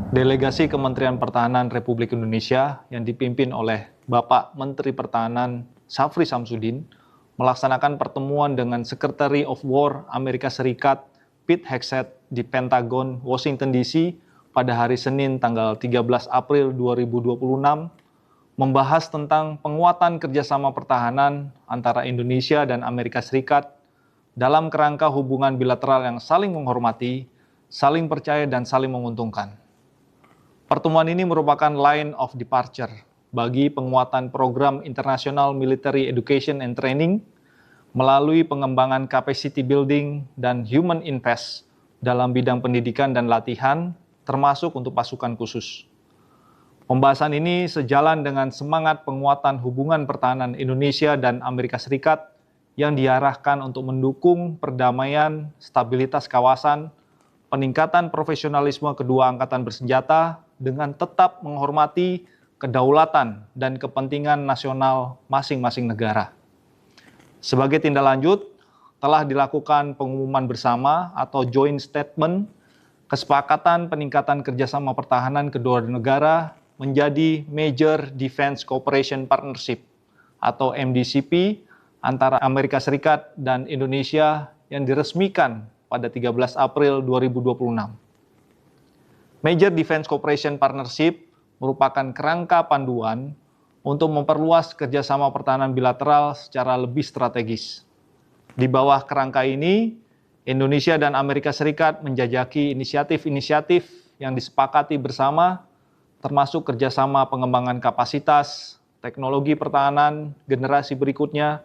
Delegasi Kementerian Pertahanan Republik Indonesia yang dipimpin oleh Bapak Menteri Pertahanan Syafri Samsudin melaksanakan pertemuan dengan Secretary of War Amerika Serikat Pete Hegseth di Pentagon, Washington DC pada hari Senin tanggal 13 April 2026 membahas tentang penguatan kerjasama pertahanan antara Indonesia dan Amerika Serikat dalam kerangka hubungan bilateral yang saling menghormati, saling percaya, dan saling menguntungkan. Pertemuan ini merupakan line of departure bagi penguatan program International Military Education and Training melalui pengembangan capacity building dan human invest dalam bidang pendidikan dan latihan, termasuk untuk pasukan khusus. Pembahasan ini sejalan dengan semangat penguatan hubungan pertahanan Indonesia dan Amerika Serikat yang diarahkan untuk mendukung perdamaian, stabilitas kawasan, peningkatan profesionalisme kedua angkatan bersenjata dengan tetap menghormati kedaulatan dan kepentingan nasional masing-masing negara. Sebagai tindak lanjut, telah dilakukan pengumuman bersama atau joint statement kesepakatan peningkatan kerjasama pertahanan kedua negara menjadi Major Defense Cooperation Partnership atau MDCP antara Amerika Serikat dan Indonesia yang diresmikan pada 13 April 2026. Major Defense Cooperation Partnership merupakan kerangka panduan untuk memperluas kerjasama pertahanan bilateral secara lebih strategis. Di bawah kerangka ini, Indonesia dan Amerika Serikat menjajaki inisiatif-inisiatif yang disepakati bersama, termasuk kerjasama pengembangan kapasitas, teknologi pertahanan, generasi berikutnya,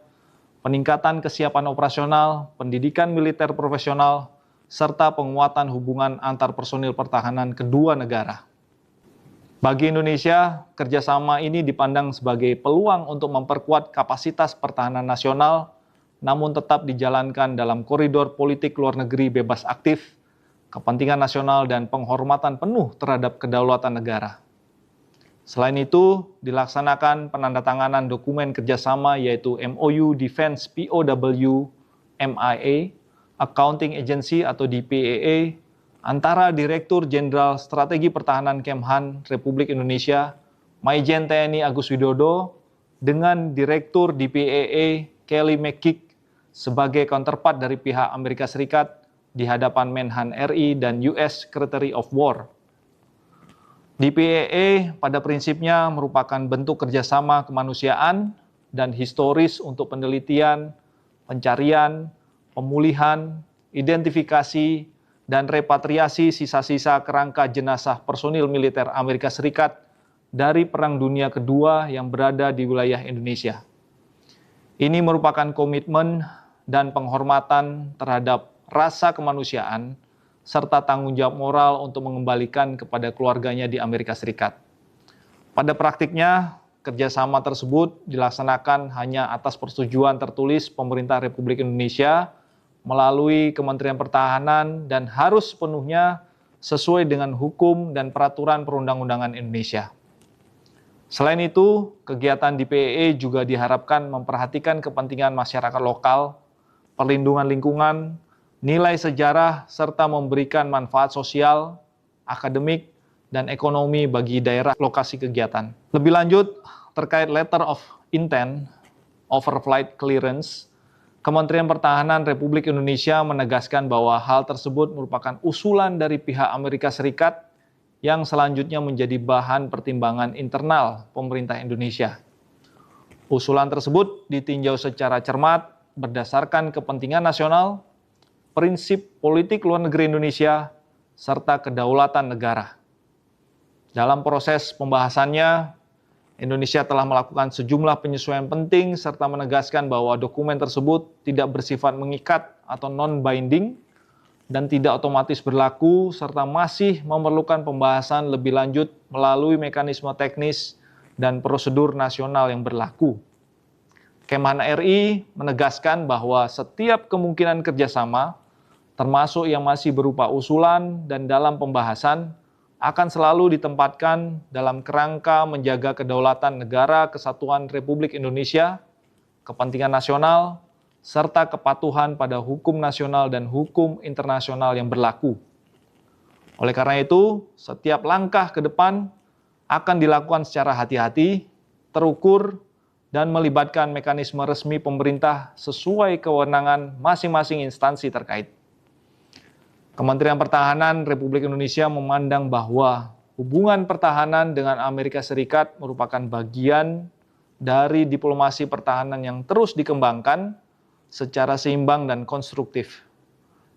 peningkatan kesiapan operasional, pendidikan militer profesional, serta penguatan hubungan antar personil pertahanan kedua negara. Bagi Indonesia, kerjasama ini dipandang sebagai peluang untuk memperkuat kapasitas pertahanan nasional, namun tetap dijalankan dalam koridor politik luar negeri bebas aktif, kepentingan nasional, dan penghormatan penuh terhadap kedaulatan negara. Selain itu, dilaksanakan penandatanganan dokumen kerjasama yaitu MOU Defense POW MIA, Accounting Agency atau DPAA, antara Direktur Jenderal Strategi Pertahanan Kemhan Republik Indonesia, Maijen TNI Agus Widodo, dengan Direktur DPAA Kelly McKeek sebagai counterpart dari pihak Amerika Serikat di hadapan Menhan RI dan US Secretary of War. DPAA pada prinsipnya merupakan bentuk kerjasama kemanusiaan dan historis untuk penelitian, pencarian, pemulihan, identifikasi, dan repatriasi sisa-sisa kerangka jenazah personil militer Amerika Serikat dari Perang Dunia Kedua yang berada di wilayah Indonesia. Ini merupakan komitmen dan penghormatan terhadap rasa kemanusiaan serta tanggung jawab moral untuk mengembalikan kepada keluarganya di Amerika Serikat. Pada praktiknya, kerjasama tersebut dilaksanakan hanya atas persetujuan tertulis pemerintah Republik Indonesia melalui Kementerian Pertahanan dan harus sepenuhnya sesuai dengan hukum dan peraturan perundang-undangan Indonesia. Selain itu, kegiatan DPAA juga diharapkan memperhatikan kepentingan masyarakat lokal, perlindungan lingkungan, nilai sejarah, serta memberikan manfaat sosial, akademik, dan ekonomi bagi daerah lokasi kegiatan. Lebih lanjut, terkait Letter of Intent, Overflight Clearance, Kementerian Pertahanan Republik Indonesia menegaskan bahwa hal tersebut merupakan usulan dari pihak Amerika Serikat yang selanjutnya menjadi bahan pertimbangan internal pemerintah Indonesia. Usulan tersebut ditinjau secara cermat berdasarkan kepentingan nasional, prinsip politik luar negeri Indonesia, serta kedaulatan negara. Dalam proses pembahasannya, Indonesia telah melakukan sejumlah penyesuaian penting serta menegaskan bahwa dokumen tersebut tidak bersifat mengikat atau non-binding dan tidak otomatis berlaku serta masih memerlukan pembahasan lebih lanjut melalui mekanisme teknis dan prosedur nasional yang berlaku. Kemhan RI menegaskan bahwa setiap kemungkinan kerjasama, termasuk yang masih berupa usulan dan dalam pembahasan, akan selalu ditempatkan dalam kerangka menjaga kedaulatan negara kesatuan Republik Indonesia, kepentingan nasional, serta kepatuhan pada hukum nasional dan hukum internasional yang berlaku. Oleh karena itu, setiap langkah ke depan akan dilakukan secara hati-hati, terukur, dan melibatkan mekanisme resmi pemerintah sesuai kewenangan masing-masing instansi terkait. Kementerian Pertahanan Republik Indonesia memandang bahwa hubungan pertahanan dengan Amerika Serikat merupakan bagian dari diplomasi pertahanan yang terus dikembangkan secara seimbang dan konstruktif.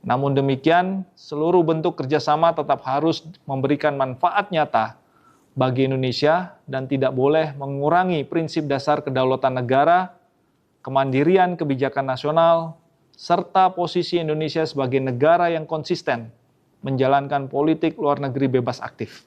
Namun demikian, seluruh bentuk kerjasama tetap harus memberikan manfaat nyata bagi Indonesia dan tidak boleh mengurangi prinsip dasar kedaulatan negara, kemandirian kebijakan nasional, serta posisi Indonesia sebagai negara yang konsisten menjalankan politik luar negeri bebas aktif.